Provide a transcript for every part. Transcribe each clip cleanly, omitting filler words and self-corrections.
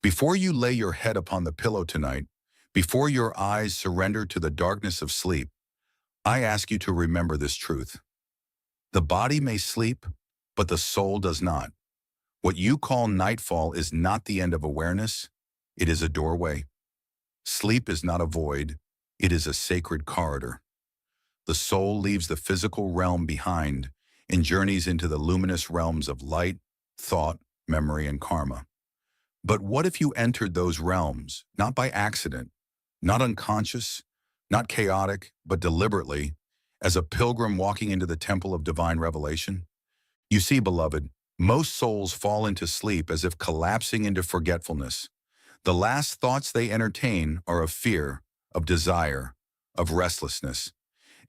Before you lay your head upon the pillow tonight, before your eyes surrender to the darkness of sleep, I ask you to remember this truth. The body may sleep, but the soul does not. What you call nightfall is not the end of awareness. It is a doorway. Sleep is not a void. It is a sacred corridor. The soul leaves the physical realm behind and journeys into the luminous realms of light, thought, memory, and karma. But what if you entered those realms, not by accident, not unconscious, not chaotic, but deliberately, as a pilgrim walking into the temple of divine revelation? You see, beloved, most souls fall into sleep as if collapsing into forgetfulness. The last thoughts they entertain are of fear, of desire, of restlessness,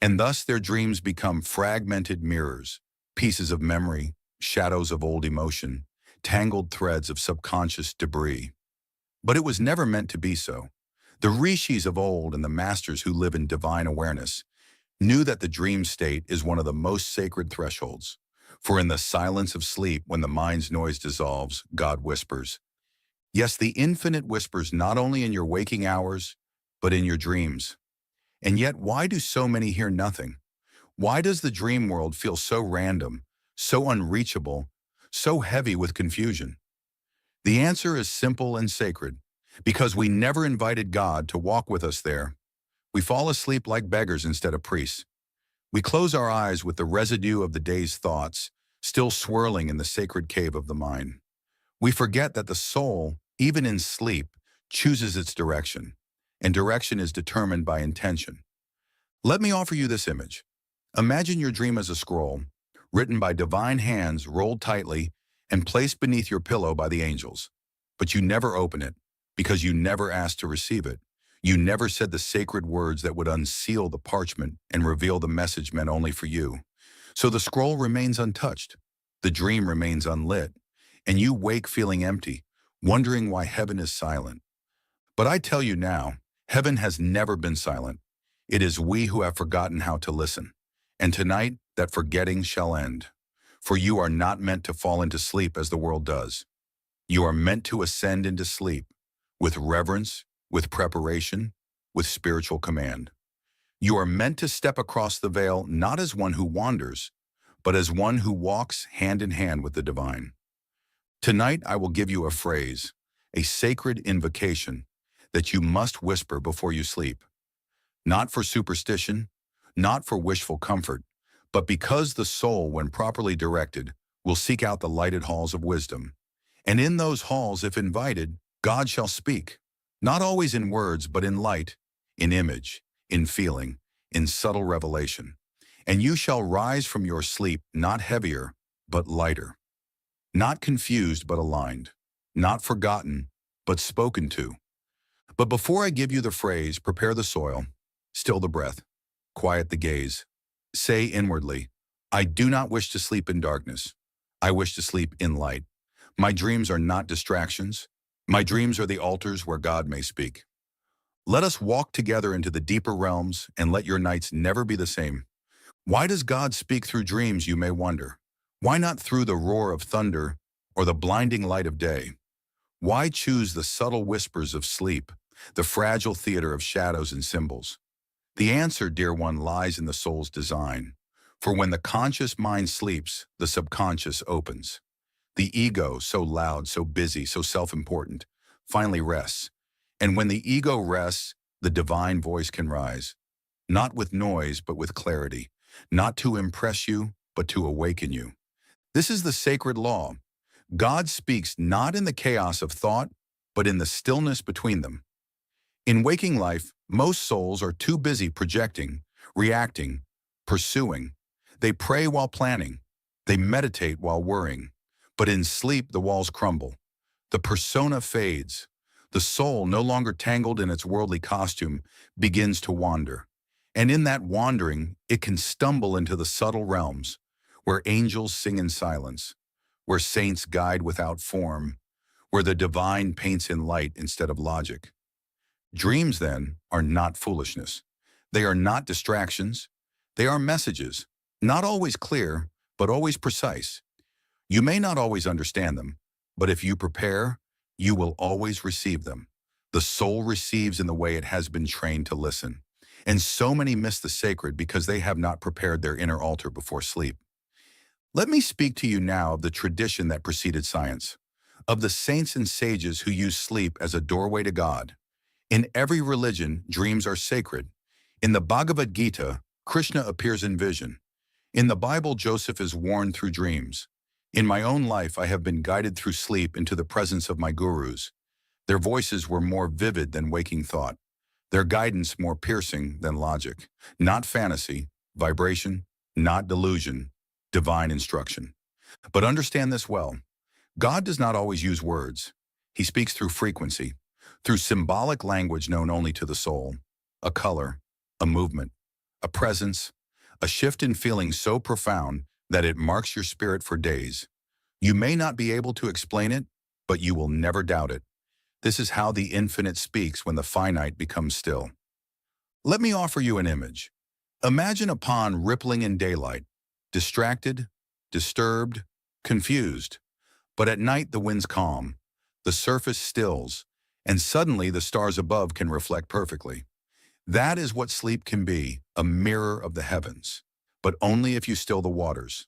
and thus their dreams become fragmented mirrors, pieces of memory, shadows of old emotion, tangled threads of subconscious debris. But it was never meant to be so. The rishis of old and the masters who live in divine awareness knew that the dream state is one of the most sacred thresholds. For in the silence of sleep, when the mind's noise dissolves, God whispers. Yes, the infinite whispers not only in your waking hours, but in your dreams. And yet, why do so many hear nothing? Why does the dream world feel so random, so unreachable, so heavy with confusion? The answer is simple and sacred. Because we never invited God to walk with us there. We fall asleep like beggars instead of priests. We close our eyes with the residue of the day's thoughts still swirling in the sacred cave of the mind. We forget that the soul, even in sleep, chooses its direction, and direction is determined by intention. Let me offer you this image. Imagine your dream as a scroll, written by divine hands, rolled tightly, and placed beneath your pillow by the angels. But you never open it, because you never asked to receive it. You never said the sacred words that would unseal the parchment and reveal the message meant only for you. So the scroll remains untouched, the dream remains unlit, and you wake feeling empty, wondering why heaven is silent. But I tell you now, heaven has never been silent. It is we who have forgotten how to listen. And tonight, that forgetting shall end. For you are not meant to fall into sleep as the world does. You are meant to ascend into sleep, with reverence, with preparation, with spiritual command. You are meant to step across the veil not as one who wanders, but as one who walks hand in hand with the divine. Tonight I will give you a phrase, a sacred invocation that you must whisper before you sleep. Not for superstition, not for wishful comfort, but because the soul, when properly directed, will seek out the lighted halls of wisdom. And in those halls, if invited, God shall speak, not always in words, but in light, in image, in feeling, in subtle revelation. And you shall rise from your sleep not heavier, but lighter. Not confused, but aligned. Not forgotten, but spoken to. But before I give you the phrase, prepare the soil, still the breath, quiet the gaze. Say inwardly, I do not wish to sleep in darkness. I wish to sleep in light. My dreams are not distractions. My dreams are the altars where God may speak. Let us walk together into the deeper realms and let your nights never be the same. Why does God speak through dreams, you may wonder? Why not through the roar of thunder or the blinding light of day? Why choose the subtle whispers of sleep, the fragile theater of shadows and symbols? The answer, dear one, lies in the soul's design. For when the conscious mind sleeps, the subconscious opens. The ego, so loud, so busy, so self-important, finally rests. And when the ego rests, the divine voice can rise. Not with noise, but with clarity. Not to impress you, but to awaken you. This is the sacred law. God speaks not in the chaos of thought, but in the stillness between them. In waking life, most souls are too busy projecting, reacting, pursuing. They pray while planning. They meditate while worrying. But in sleep, the walls crumble. The persona fades. The soul, no longer tangled in its worldly costume, begins to wander. And in that wandering, it can stumble into the subtle realms, where angels sing in silence, where saints guide without form, where the divine paints in light instead of logic. Dreams, then, are not foolishness. They are not distractions. They are messages, not always clear, but always precise. You may not always understand them, but if you prepare, you will always receive them. The soul receives in the way it has been trained to listen. And so many miss the sacred because they have not prepared their inner altar before sleep. Let me speak to you now of the tradition that preceded science, of the saints and sages who used sleep as a doorway to God. In every religion, dreams are sacred. In the Bhagavad Gita, Krishna appears in vision. In the Bible, Joseph is warned through dreams. In my own life, I have been guided through sleep into the presence of my gurus. Their voices were more vivid than waking thought. Their guidance more piercing than logic. Not fantasy, vibration, not delusion, divine instruction. But understand this well. God does not always use words. He speaks through frequency, through symbolic language known only to the soul, a color, a movement, a presence, a shift in feeling so profound that it marks your spirit for days. You may not be able to explain it, but you will never doubt it. This is how the infinite speaks when the finite becomes still. Let me offer you an image. Imagine a pond rippling in daylight, distracted, disturbed, confused. But at night the wind's calm, the surface stills, and suddenly the stars above can reflect perfectly. That is what sleep can be, a mirror of the heavens. But only if you still the waters.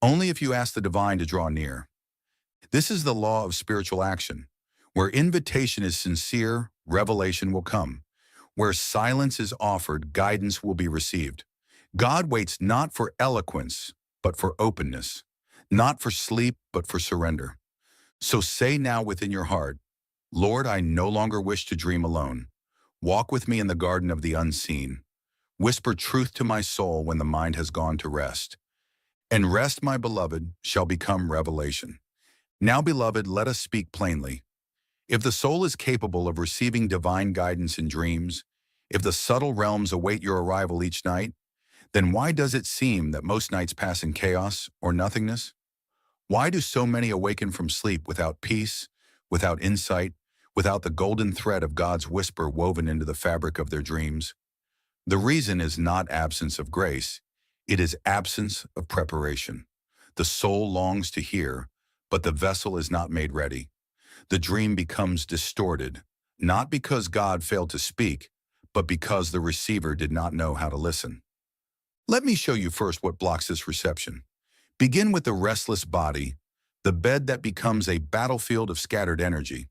Only if you ask the divine to draw near. This is the law of spiritual action. Where invitation is sincere, revelation will come. Where silence is offered, guidance will be received. God waits not for eloquence, but for openness. Not for sleep, but for surrender. So say now within your heart, Lord, I no longer wish to dream alone. Walk with me in the garden of the unseen. Whisper truth to my soul when the mind has gone to rest. And rest, my beloved, shall become revelation. Now, beloved, let us speak plainly. If the soul is capable of receiving divine guidance in dreams, if the subtle realms await your arrival each night, then why does it seem that most nights pass in chaos or nothingness? Why do so many awaken from sleep without peace, without insight, without the golden thread of God's whisper woven into the fabric of their dreams? The reason is not absence of grace, it is absence of preparation. The soul longs to hear, but the vessel is not made ready. The dream becomes distorted, not because God failed to speak, but because the receiver did not know how to listen. Let me show you first what blocks this reception. Begin with the restless body, the bed that becomes a battlefield of scattered energy.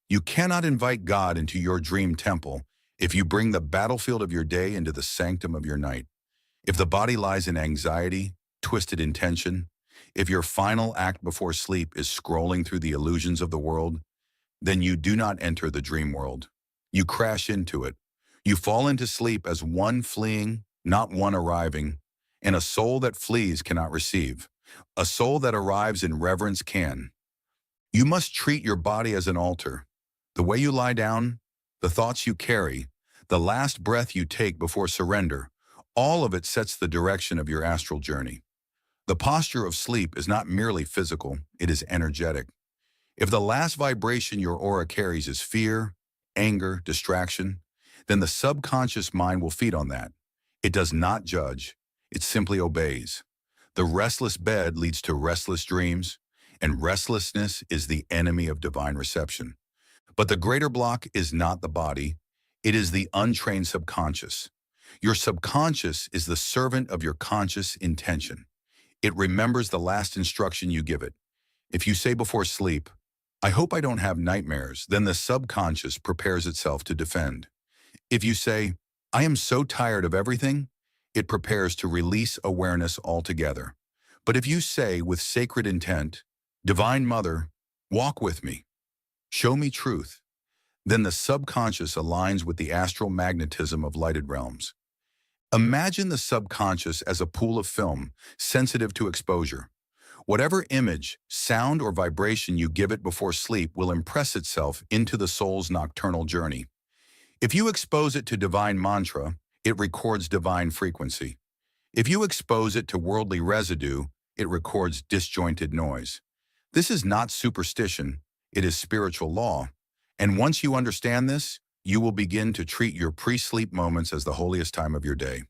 You cannot invite God into your dream temple if you bring the battlefield of your day into the sanctum of your night. If the body lies in anxiety, twisted intention, if your final act before sleep is scrolling through the illusions of the world, then you do not enter the dream world. You crash into it. You fall into sleep as one fleeing, not one arriving, and a soul that flees cannot receive. A soul that arrives in reverence can. You must treat your body as an altar. The way you lie down, the thoughts you carry, the last breath you take before surrender, all of it sets the direction of your astral journey. The posture of sleep is not merely physical, it is energetic. If the last vibration your aura carries is fear, anger, distraction, then the subconscious mind will feed on that. It does not judge, it simply obeys. The restless bed leads to restless dreams, and restlessness is the enemy of divine reception. But the greater block is not the body, it is the untrained subconscious. Your subconscious is the servant of your conscious intention. It remembers the last instruction you give it. If you say before sleep, I hope I don't have nightmares, then the subconscious prepares itself to defend. If you say, I am so tired of everything, it prepares to release awareness altogether. But if you say with sacred intent, Divine Mother, walk with me, show me truth, then the subconscious aligns with the astral magnetism of lighted realms. Imagine the subconscious as a pool of film, sensitive to exposure. Whatever image, sound, or vibration you give it before sleep will impress itself into the soul's nocturnal journey. If you expose it to divine mantra, it records divine frequency. If you expose it to worldly residue, it records disjointed noise. This is not superstition, it is spiritual law. And once you understand this, you will begin to treat your pre-sleep moments as the holiest time of your day.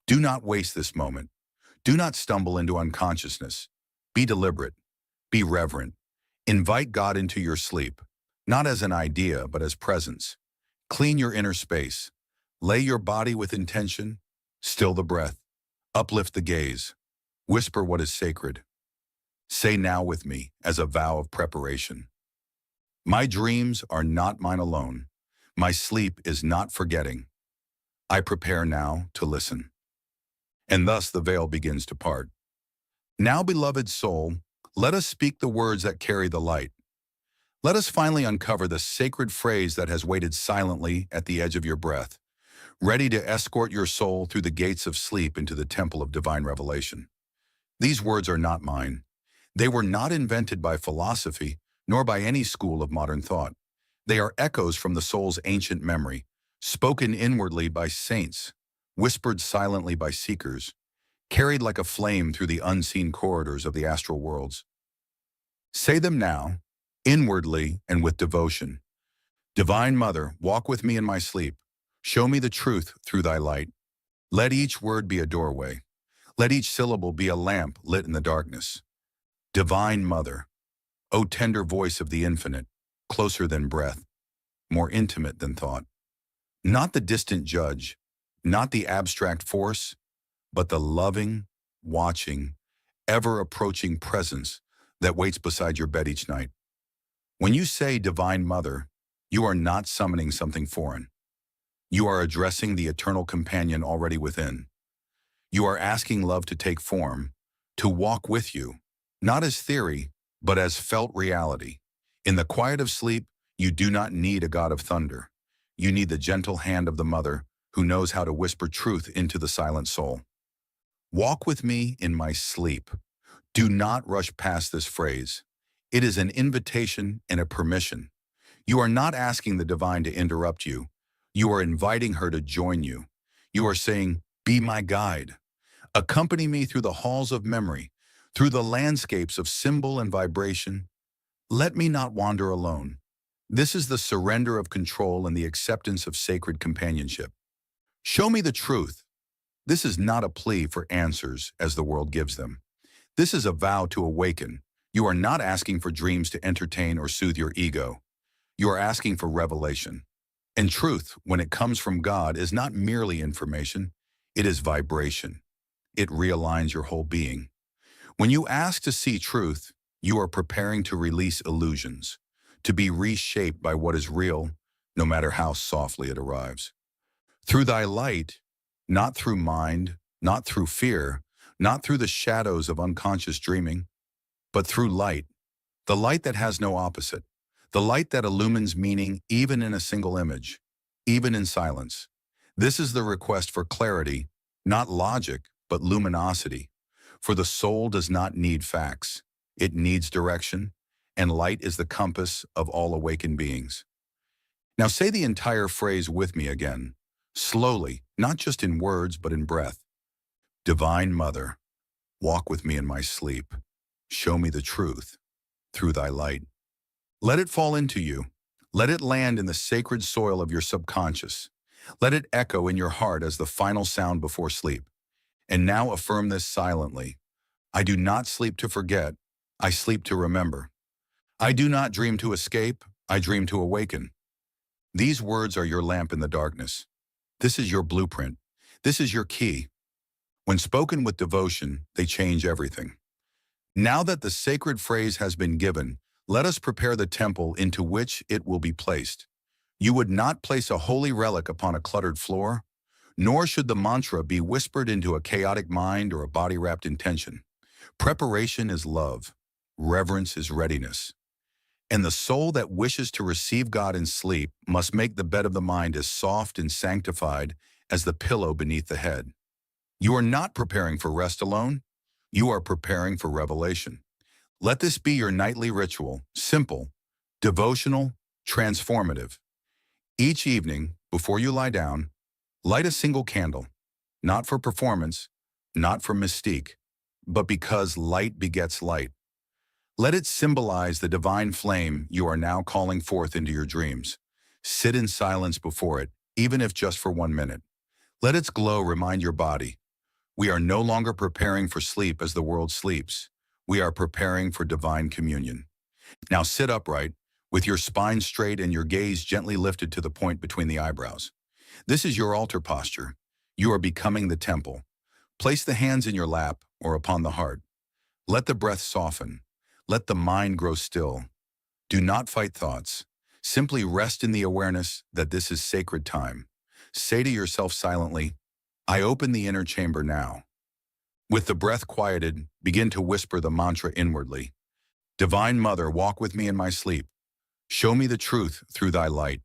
Do not waste this moment. Do not stumble into unconsciousness. Be deliberate. Be reverent. Invite God into your sleep, not as an idea, but as presence. Clean your inner space. Lay your body with intention. Still the breath. Uplift the gaze. Whisper what is sacred. Say now with me as a vow of preparation. My dreams are not mine alone. My sleep is not forgetting. I prepare now to listen. And thus the veil begins to part. Now, beloved soul, let us speak the words that carry the light. Let us finally uncover the sacred phrase that has waited silently at the edge of your breath, ready to escort your soul through the gates of sleep into the temple of divine revelation. These words are not mine. They were not invented by philosophy, nor by any school of modern thought. They are echoes from the soul's ancient memory, spoken inwardly by saints, whispered silently by seekers, carried like a flame through the unseen corridors of the astral worlds. Say them now, inwardly and with devotion. Divine Mother, walk with me in my sleep. Show me the truth through thy light. Let each word be a doorway. Let each syllable be a lamp lit in the darkness. Divine Mother, O tender voice of the infinite, closer than breath, more intimate than thought. Not the distant judge, not the abstract force, but the loving, watching, ever-approaching presence that waits beside your bed each night. When you say Divine Mother, you are not summoning something foreign. You are addressing the eternal companion already within. You are asking love to take form, to walk with you, not as theory, but as felt reality. In the quiet of sleep, you do not need a god of thunder. You need the gentle hand of the mother who knows how to whisper truth into the silent soul. Walk with me in my sleep. Do not rush past this phrase. It is an invitation and a permission. You are not asking the divine to interrupt you. You are inviting her to join you. You are saying, be my guide. Accompany me through the halls of memory, through the landscapes of symbol and vibration. Let me not wander alone. This is the surrender of control and the acceptance of sacred companionship. Show me the truth. This is not a plea for answers as the world gives them. This is a vow to awaken. You are not asking for dreams to entertain or soothe your ego. You are asking for revelation. And truth, when it comes from God, is not merely information. It is vibration. It realigns your whole being. When you ask to see truth, you are preparing to release illusions, to be reshaped by what is real, no matter how softly it arrives. Through thy light, not through mind, not through fear, not through the shadows of unconscious dreaming, but through light, the light that has no opposite, the light that illumines meaning even in a single image, even in silence. This is the request for clarity, not logic, but luminosity. For the soul does not need facts. It needs direction, and light is the compass of all awakened beings. Now say the entire phrase with me again, slowly, not just in words, but in breath. Divine Mother, walk with me in my sleep. Show me the truth through thy light. Let it fall into you. Let it land in the sacred soil of your subconscious. Let it echo in your heart as the final sound before sleep. And now affirm this silently. I do not sleep to forget. I sleep to remember. I do not dream to escape. I dream to awaken. These words are your lamp in the darkness. This is your blueprint. This is your key. When spoken with devotion, they change everything. Now that the sacred phrase has been given, let us prepare the temple into which it will be placed. You would not place a holy relic upon a cluttered floor, nor should the mantra be whispered into a chaotic mind or a body-wrapped intention. Preparation is love. Reverence is readiness. And the soul that wishes to receive God in sleep must make the bed of the mind as soft and sanctified as the pillow beneath the head. You are not preparing for rest alone. You are preparing for revelation. Let this be your nightly ritual, simple, devotional, transformative. Each evening, before you lie down, light a single candle, not for performance, not for mystique, but because light begets light. Let it symbolize the divine flame you are now calling forth into your dreams. Sit in silence before it, even if just for 1 minute. Let its glow remind your body. We are no longer preparing for sleep as the world sleeps. We are preparing for divine communion. Now sit upright, with your spine straight and your gaze gently lifted to the point between the eyebrows. This is your altar posture. You are becoming the temple. Place the hands in your lap or upon the heart. Let the breath soften. Let the mind grow still. Do not fight thoughts. Simply rest in the awareness that this is sacred time. Say to yourself silently, I open the inner chamber now. With the breath quieted, begin to whisper the mantra inwardly. Divine Mother, walk with me in my sleep. Show me the truth through thy light.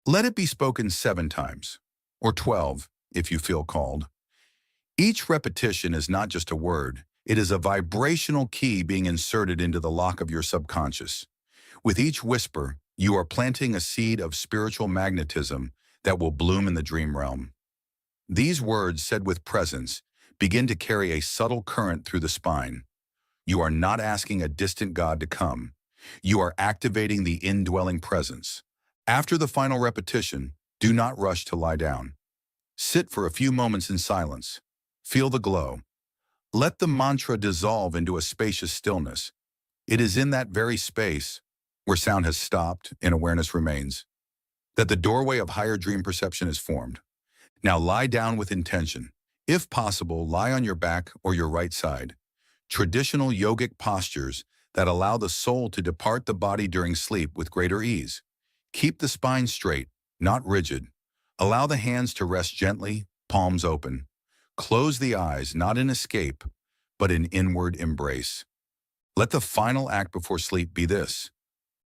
Let it be spoken 7 times, or 12 if you feel called. Each repetition is not just a word, it is a vibrational key being inserted into the lock of your subconscious. With each whisper, you are planting a seed of spiritual magnetism that will bloom in the dream realm. These words, said with presence, begin to carry a subtle current through the spine. You are not asking a distant God to come. You are activating the indwelling presence. After the final repetition, do not rush to lie down. Sit for a few moments in silence. Feel the glow. Let the mantra dissolve into a spacious stillness. It is in that very space, where sound has stopped and awareness remains, that the doorway of higher dream perception is formed. Now lie down with intention. If possible, lie on your back or your right side. Traditional yogic postures that allow the soul to depart the body during sleep with greater ease. Keep the spine straight, not rigid. Allow the hands to rest gently, palms open. Close the eyes, not in escape, but in inward embrace. Let the final act before sleep be this: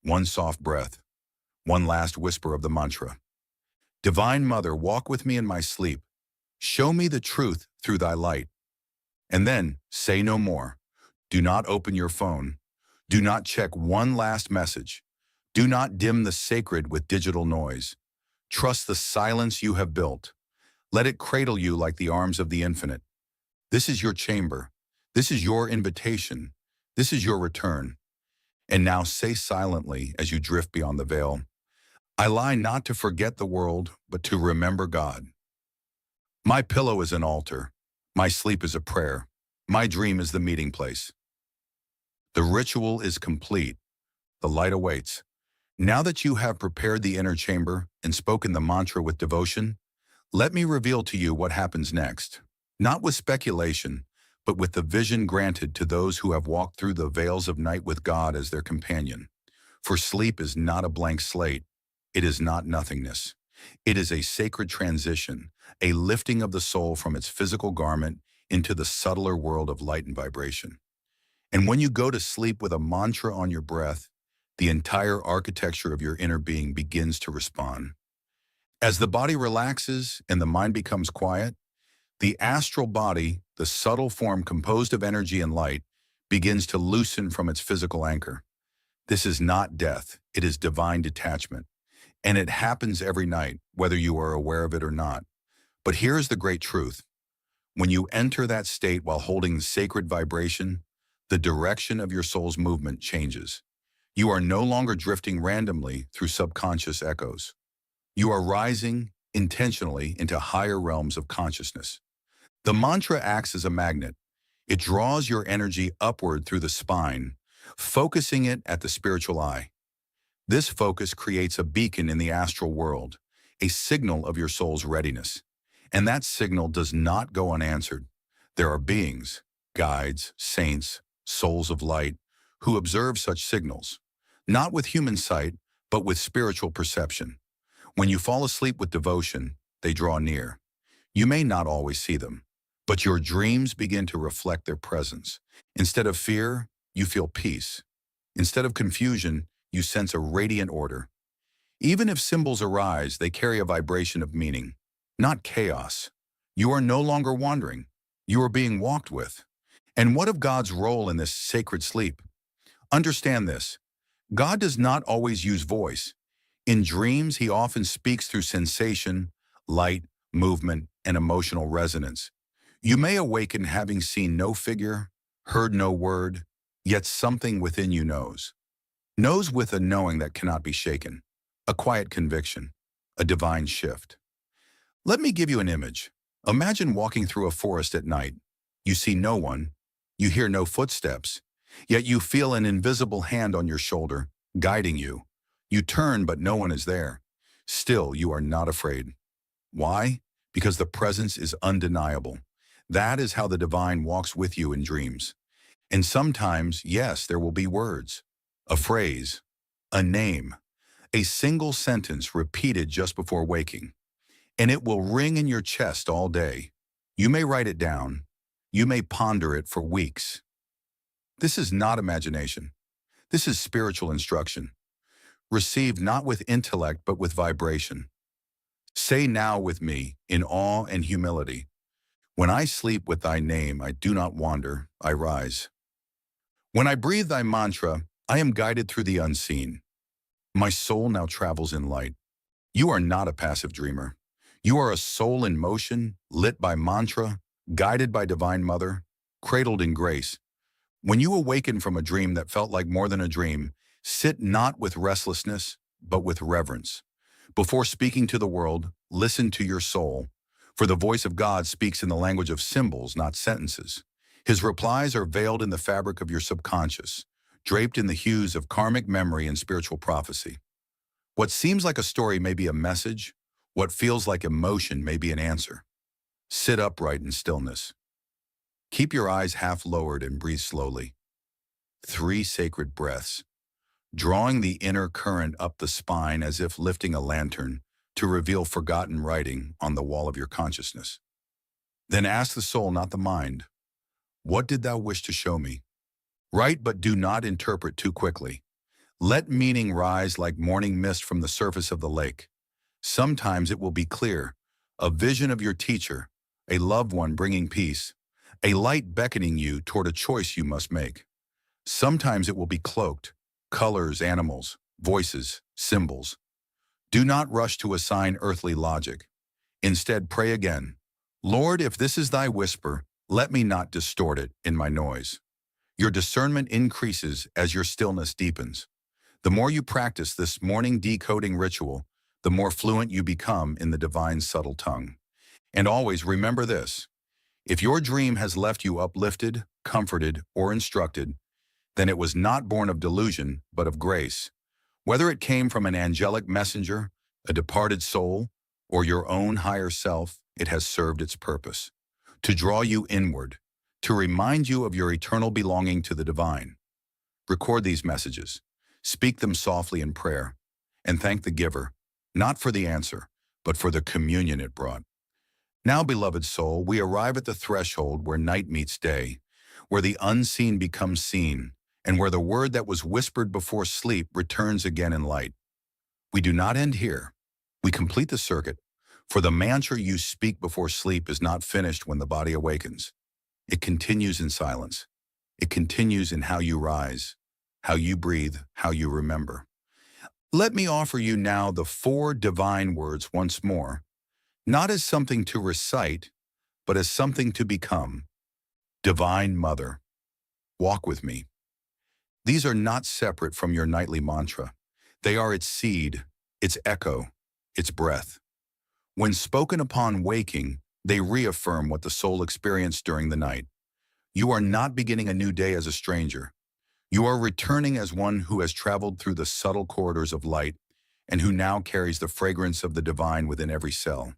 one soft breath, one last whisper of the mantra. Divine Mother, walk with me in my sleep. Show me the truth through thy light. And then, say no more. Do not open your phone. Do not check one last message. Do not dim the sacred with digital noise. Trust the silence you have built. Let it cradle you like the arms of the infinite. This is your chamber. This is your invitation. This is your return. And now say silently as you drift beyond the veil, I lie not to forget the world, but to remember God. My pillow is an altar. My sleep is a prayer. My dream is the meeting place. The ritual is complete. The light awaits. Now that you have prepared the inner chamber and spoken the mantra with devotion, let me reveal to you what happens next. Not with speculation, but with the vision granted to those who have walked through the veils of night with God as their companion. For sleep is not a blank slate. It is not nothingness. It is a sacred transition, a lifting of the soul from its physical garment into the subtler world of light and vibration. And when you go to sleep with a mantra on your breath, the entire architecture of your inner being begins to respond. As the body relaxes and the mind becomes quiet, the astral body, the subtle form composed of energy and light, begins to loosen from its physical anchor. This is not death, it is divine detachment. And it happens every night, whether you are aware of it or not. But here's the great truth. When you enter that state while holding sacred vibration, the direction of your soul's movement changes. You are no longer drifting randomly through subconscious echoes. You are rising intentionally into higher realms of consciousness. The mantra acts as a magnet. It draws your energy upward through the spine, focusing it at the spiritual eye. This focus creates a beacon in the astral world, a signal of your soul's readiness. And that signal does not go unanswered. There are beings, guides, saints, souls of light, who observe such signals, not with human sight, but with spiritual perception. When you fall asleep with devotion, they draw near. You may not always see them, but your dreams begin to reflect their presence. Instead of fear, you feel peace. Instead of confusion, you sense a radiant order. Even if symbols arise, they carry a vibration of meaning, not chaos. You are no longer wandering. You are being walked with. And what of God's role in this sacred sleep? Understand this. God does not always use voice. In dreams, he often speaks through sensation, light, movement, and emotional resonance. You may awaken having seen no figure, heard no word, yet something within you knows. Knows with a knowing that cannot be shaken, a quiet conviction, a divine shift. Let me give you an image. Imagine walking through a forest at night. You see no one, you hear no footsteps, Yet you feel an invisible hand on your shoulder, guiding you. You turn, but no one is there. Still, you are not afraid. Why? Because the presence is undeniable. That is how the divine walks with you in dreams. And sometimes, yes, there will be words, a phrase, a name, a single sentence repeated just before waking, and it will ring in your chest all day. You may write it down. You may ponder it for weeks. This is not imagination. This is spiritual instruction, received not with intellect but with vibration. Say now with me, in awe and humility, when I sleep with thy name, I do not wander, I rise. When I breathe thy mantra, I am guided through the unseen. My soul now travels in light. You are not a passive dreamer. You are a soul in motion, lit by mantra, guided by Divine Mother, cradled in grace. When you awaken from a dream that felt like more than a dream, sit not with restlessness, but with reverence. Before speaking to the world, listen to your soul, for the voice of God speaks in the language of symbols, not sentences. His replies are veiled in the fabric of your subconscious, draped in the hues of karmic memory and spiritual prophecy. What seems like a story may be a message. What feels like emotion may be an answer. Sit upright in stillness. Keep your eyes half lowered and breathe slowly. 3 sacred breaths, drawing the inner current up the spine as if lifting a lantern to reveal forgotten writing on the wall of your consciousness. Then ask the soul, not the mind, what did thou wish to show me? Write, but do not interpret too quickly. Let meaning rise like morning mist from the surface of the lake. Sometimes it will be clear, a vision of your teacher, a loved one bringing peace, a light beckoning you toward a choice you must make. Sometimes it will be cloaked, colors, animals, voices, symbols. Do not rush to assign earthly logic. Instead, pray again. Lord, if this is thy whisper, let me not distort it in my noise. Your discernment increases as your stillness deepens. The more you practice this morning decoding ritual, the more fluent you become in the divine subtle tongue. And always remember this: if your dream has left you uplifted, comforted, or instructed, then it was not born of delusion, but of grace. Whether it came from an angelic messenger, a departed soul, or your own higher self, it has served its purpose: to draw you inward, to remind you of your eternal belonging to the divine. Record these messages, speak them softly in prayer, and thank the giver, not for the answer, but for the communion it brought. Now, beloved soul, we arrive at the threshold where night meets day, where the unseen becomes seen, and where the word that was whispered before sleep returns again in light. We do not end here. We complete the circuit, for the mantra you speak before sleep is not finished when the body awakens. It continues in silence. It continues in how you rise, how you breathe, how you remember. Let me offer you now the 4 divine words once more, not as something to recite, but as something to become. Divine Mother, walk with me. These are not separate from your nightly mantra. They are its seed, its echo, its breath. When spoken upon waking, they reaffirm what the soul experienced during the night. You are not beginning a new day as a stranger. You are returning as one who has traveled through the subtle corridors of light and who now carries the fragrance of the divine within every cell.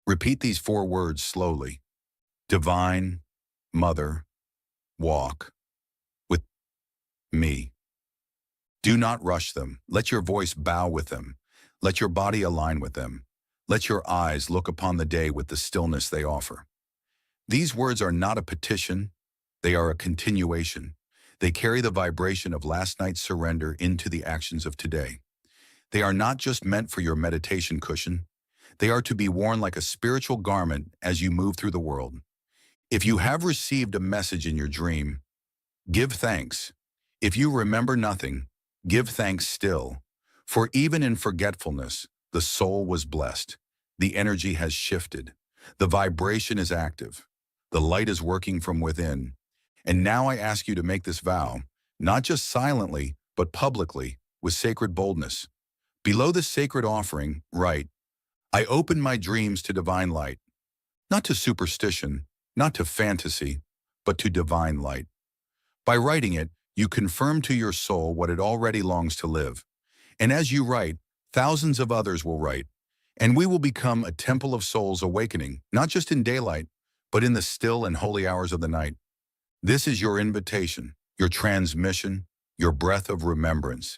Repeat these 4 words slowly. Divine Mother, walk with me. Do not rush them. Let your voice bow with them. Let your body align with them. Let your eyes look upon the day with the stillness they offer. These words are not a petition. They are a continuation. They carry the vibration of last night's surrender into the actions of today. They are not just meant for your meditation cushion. They are to be worn like a spiritual garment as you move through the world. If you have received a message in your dream, give thanks. If you remember nothing, give thanks still. For even in forgetfulness, the soul was blessed. The energy has shifted. The vibration is active. The light is working from within. And now I ask you to make this vow, not just silently, but publicly, with sacred boldness. Below this sacred offering, write, I open my dreams to divine light, not to superstition, not to fantasy, but to divine light. By writing it, you confirm to your soul what it already longs to live. And as you write, thousands of others will write. And we will become a temple of souls awakening, not just in daylight, but in the still and holy hours of the night. This is your invitation, your transmission, your breath of remembrance.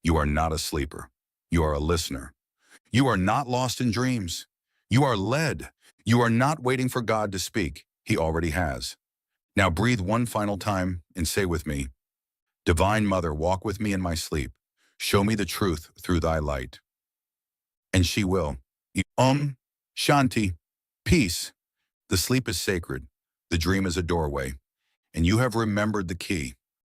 You are not a sleeper. You are a listener. You are not lost in dreams. You are led. You are not waiting for God to speak. He already has. Now breathe one final time and say with me, Divine Mother, walk with me in my sleep. Show me the truth through thy light. And she will. Shanti, peace. The sleep is sacred. The dream is a doorway. And you have remembered the key.